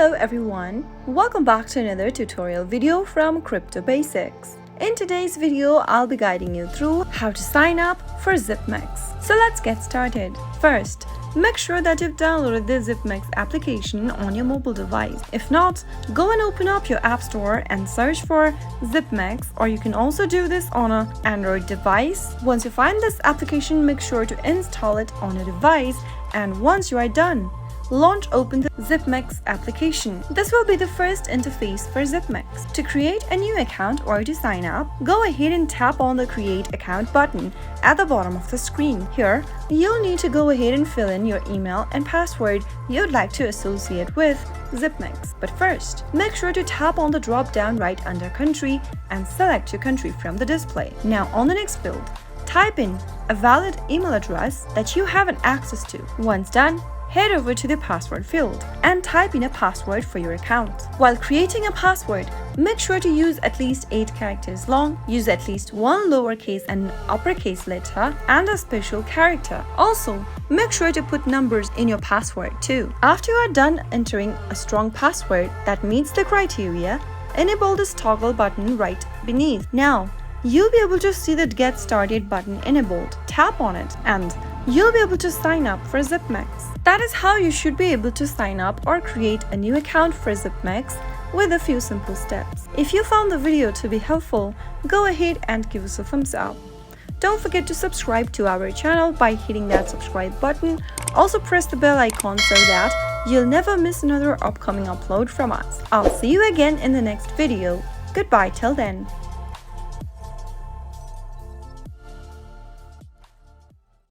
Hello everyone, welcome back to another tutorial video from Crypto Basics. In today's video, I'll be guiding you through how to sign up for Zipmex. So let's get started. First, make sure that you've downloaded the Zipmex application on your mobile device. If not, go and open up your app store and search for Zipmex, or you can also do this on an Android device. Once you find this application, make sure to install it on your device, and once you are done, open the Zipmex application. This will be the first interface for Zipmex. To create a new account or to sign up, go ahead and tap on the Create Account button at the bottom of the screen. Here, you'll need to go ahead and fill in your email and password you'd like to associate with Zipmex. But first, make sure to tap on the drop-down right under Country and select your country from the display. Now on the next field, type in a valid email address that you have access to. Once done, head over to the password field and type in a password for your account. While creating a password, make sure to use at least 8 characters long, use at least one lowercase and uppercase letter and a special character. Also, make sure to put numbers in your password too. After you are done entering a strong password that meets the criteria, enable this toggle button right beneath. Now, you'll be able to see the Get Started button enabled. Tap on it and you'll be able to sign up for Zipmex. That is how you should be able to sign up or create a new account for Zipmex with a few simple steps. If you found the video to be helpful, go ahead and give us a thumbs up. Don't forget to subscribe to our channel by hitting that subscribe button. Also press the bell icon so that you'll never miss another upcoming upload from us. I'll see you again in the next video. Goodbye till then.